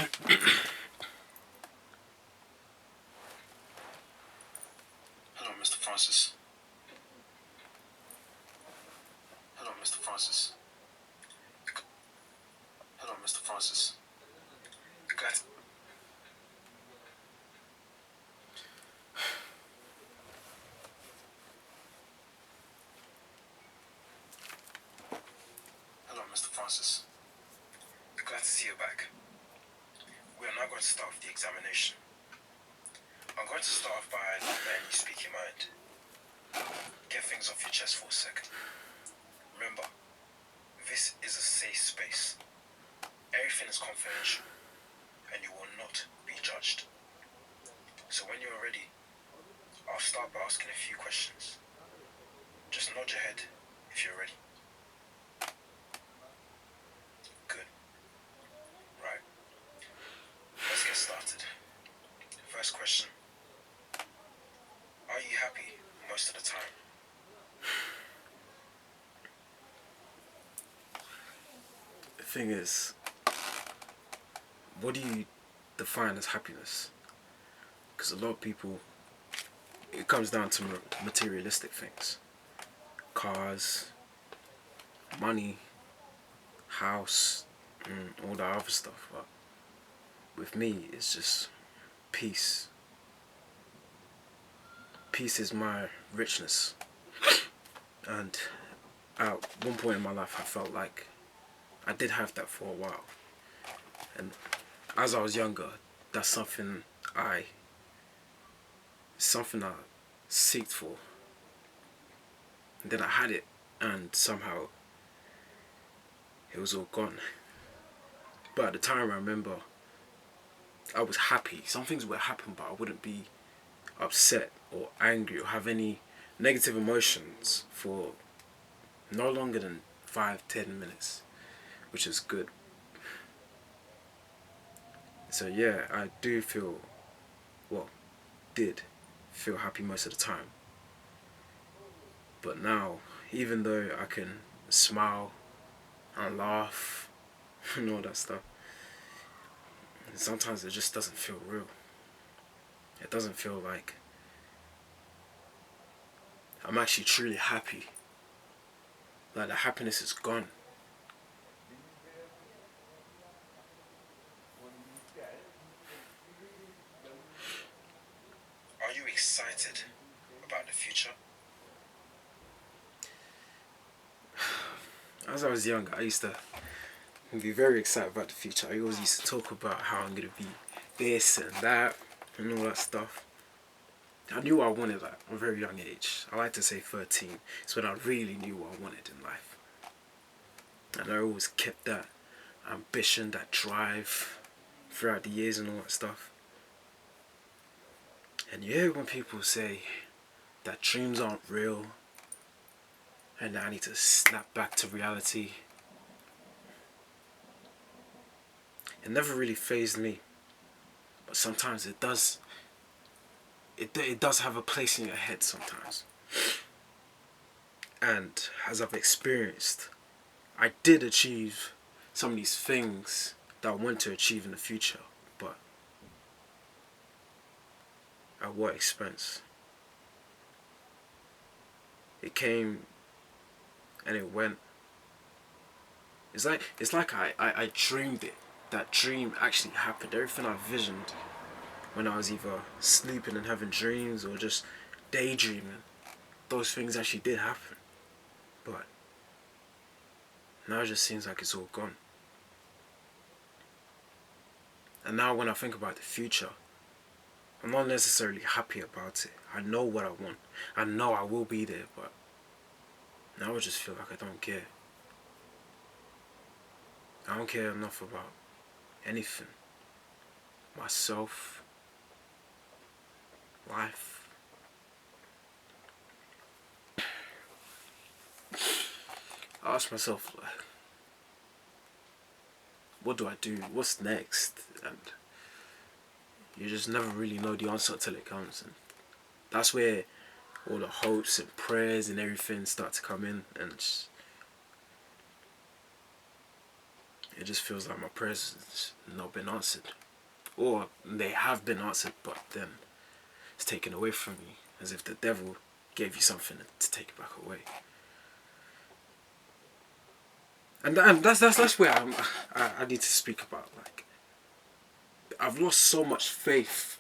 Hello, Mr. Francis. Hello, Mr. Francis. Hello, Mr. Francis. Glad. Hello, Mr. Francis. Glad to see you back. We are now going to start with the examination. I'm going to start off by not letting you speak your mind. Get things off your chest for a second. Remember, this is a safe space. Everything is confidential, and you will not be judged. So when you're ready, I'll start by asking a few questions. Just nod your head if you're ready. Good. Right. Let's get started. First question. Are you happy most of the time? The thing is, what do you define as happiness? Because a lot of people, it comes down to materialistic things. Cars, money, house, and all that other stuff. But with me, it's just peace. Peace is my richness. And at one point in my life, I felt like I did have that for a while. And as I was younger, that's something I seeked for. And then I had it, and somehow it was all gone. But at the time, I remember I was happy. Some things would happen, but I wouldn't be upset or angry or have any negative emotions for no longer than 5-10 minutes, which is good. So yeah, I do feel, did feel happy most of the time. But now, even though I can smile and laugh and all that stuff, sometimes it just doesn't feel real. It doesn't feel like I'm actually truly happy. Like the happiness is gone. Are you excited about the future? As I was younger, I used to be very excited about the future. I always used to talk about how I'm going to be this and that and all that stuff. I knew what I wanted at a very young age. I like to say 13. It's when I really knew what I wanted in life. And I always kept that ambition, that drive throughout the years and all that stuff. And you hear when people say that dreams aren't real and that I need to snap back to reality. It never really fazed me. But sometimes it does. It does have a place in your head sometimes. And as I've experienced, I did achieve some of these things that I want to achieve in the future, but at what expense? It came and it went. It's like I dreamed it. That dream actually happened. Everything I visioned when I was either sleeping and having dreams or just daydreaming, those things actually did happen. But now it just seems like it's all gone. And now when I think about the future, I'm not necessarily happy about it. I know what I want. I know I will be there, but now I just feel like I don't care. I don't care enough about anything. Myself, life. I ask myself, like, what do I do? What's next? And you just never really know the answer till it comes. And that's where all the hopes and prayers and everything start to come in. And it just feels like my prayers has not been answered. Or they have been answered, but then it's taken away from you, as if the devil gave you something to take it back away. And that's where I need to speak about. Like, I've lost so much faith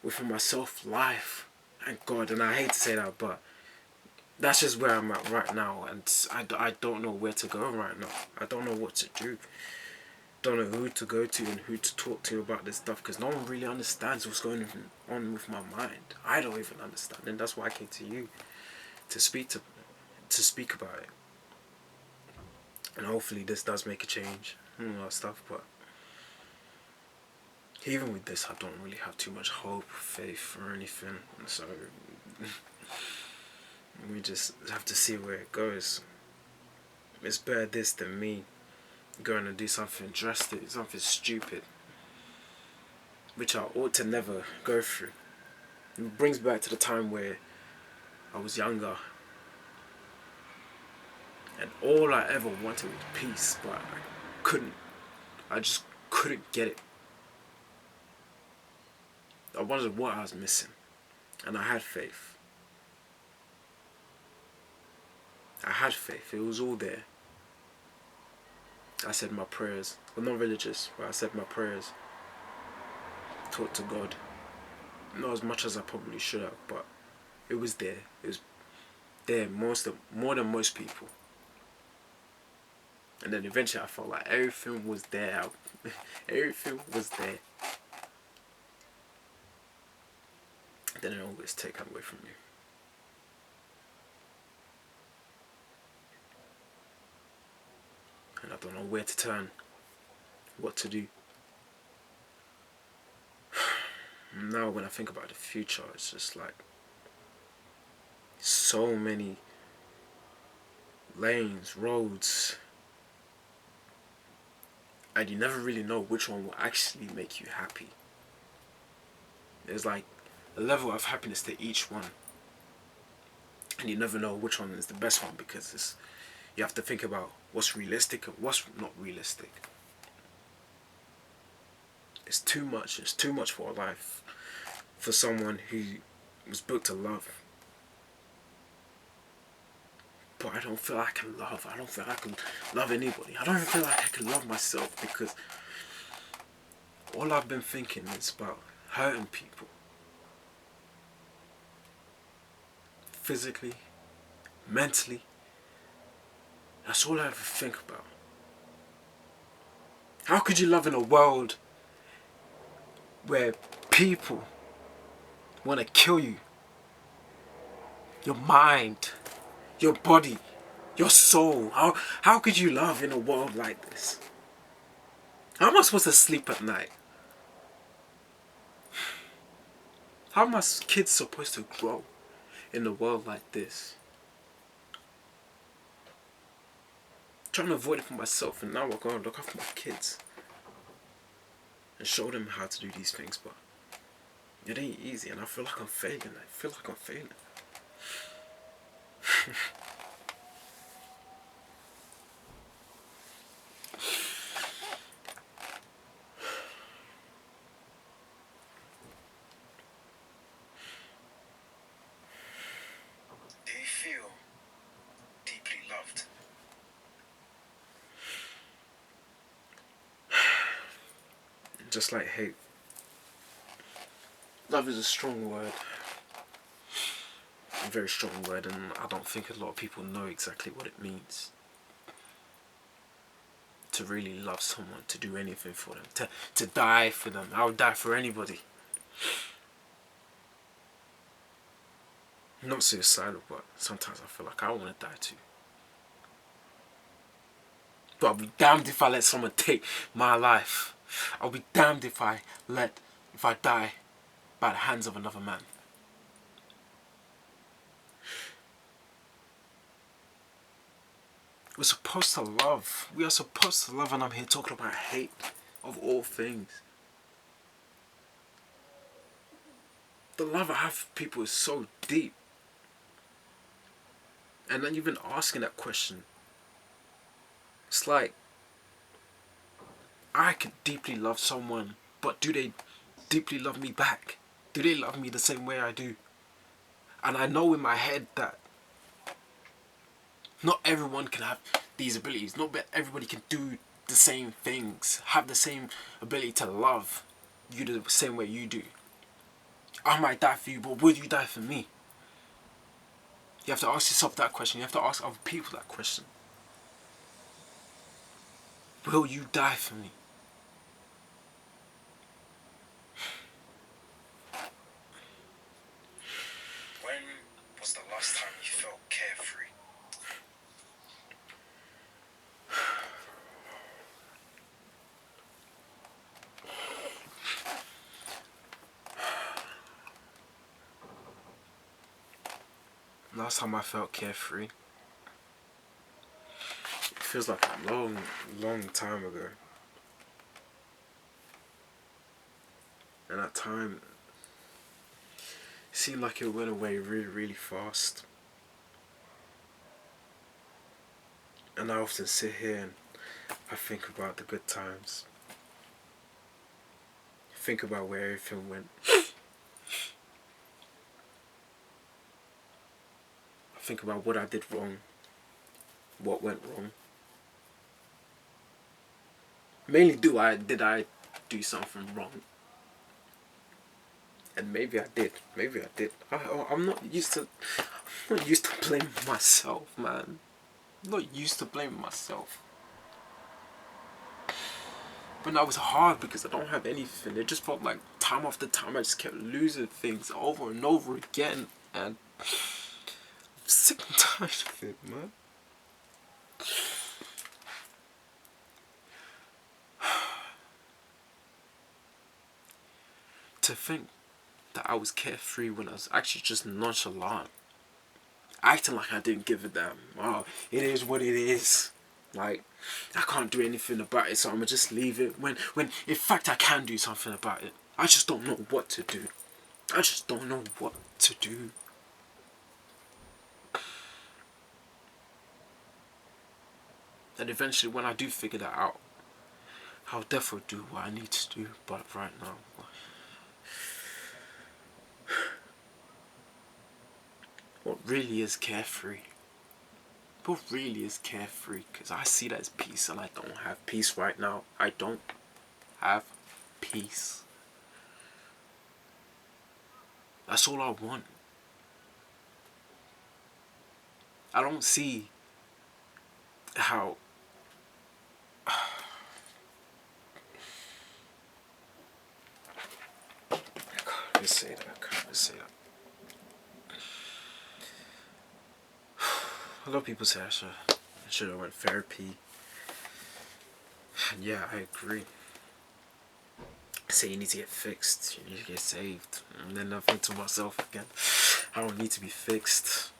within myself, life, and God. And I hate to say that, but that's just where I'm at right now. And I don't know where to go right now. I don't know what to do. Don't know who to go to and who to talk to about this stuff, because no one really understands what's going on with my mind. I don't even understand, and that's why I came to you to speak about it. And hopefully this does make a change and all that stuff. But even with this, I don't really have too much hope, faith, or anything. So we just have to see where it goes. It's better this than me going to do something drastic, something stupid, which I ought to never go through. It brings me back to the time where I was younger, and all I ever wanted was peace, but I just couldn't get it. I wondered what I was missing, and I had faith. It was all there. I said my prayers. Well, not religious, but I said my prayers. Talked to God. Not as much as I probably should have, but it was there. It was there more than most people. And then eventually I felt like everything was there. Everything was there. Then it all gets taken away from you. And I don't know where to turn, what to do. Now when I think about the future, it's just like so many lanes, roads, and you never really know which one will actually make you happy. There's like a level of happiness to each one, and you never know which one is the best one, because you have to think about what's realistic and what's not realistic. It's too much for a life for someone who was built to love. But I don't feel I can love. I don't feel I can love anybody. I don't even feel like I can love myself, because all I've been thinking is about hurting people. Physically, mentally. That's all I ever think about. How could you love in a world where people want to kill you? Your mind, your body, your soul. How could you love in a world like this? How am I supposed to sleep at night? How are my kids supposed to grow in a world like this? I'm trying to avoid it for myself, and now I'm going to look after my kids and show them how to do these things, but it ain't easy, and I feel like I'm failing. Do you feel deeply loved? Just like hate. Love is a strong word. A very strong word, and I don't think a lot of people know exactly what it means. To really love someone, to do anything for them, to die for them. I would die for anybody. Not suicidal, but sometimes I feel like I want to die too. But I'll be damned if I let someone take my life. I'll be damned if I die by the hands of another man. We're supposed to love. We are supposed to love, and I'm here talking about hate of all things. The love I have for people is so deep. And then you've been asking that question. It's like, I could deeply love someone, but do they deeply love me back? Do they love me the same way I do? And I know in my head that not everyone can have these abilities. Not everybody can do the same things, have the same ability to love you the same way you do. I might die for you, but would you die for me? You have to ask yourself that question. You have to ask other people that question. Will you die for me? When was the last time you felt carefree? Last time I felt carefree, it feels like a long, long time ago. And that time seemed like it went away really, really fast. And I often sit here and I think about the good times. Think about where everything went. I think about what I did wrong. What went wrong. Mainly did I do something wrong? And maybe I did. Maybe I did. I'm not used to blaming myself, man. I'm not used to blaming myself. But now it's hard because I don't have anything. It just felt like time after time I just kept losing things over and over again. And I'm sick and tired of it, man. To think that I was carefree when I was actually just nonchalant. Acting like I didn't give a damn. Oh, it is what it is. Like, I can't do anything about it, so I'm gonna just leave it. When in fact I can do something about it. I just don't know what to do. I just don't know what to do. And eventually when I do figure that out, I'll definitely do what I need to do. But right now, what really is carefree? What really is carefree? Because I see that as peace and I don't have peace right now. I don't have peace. That's all I want. I don't see how I can't say that. I can't say that. A lot of people say I should have went therapy. And yeah, I agree. Say you need to get fixed, you need to get saved. And then I think to myself again, I don't need to be fixed.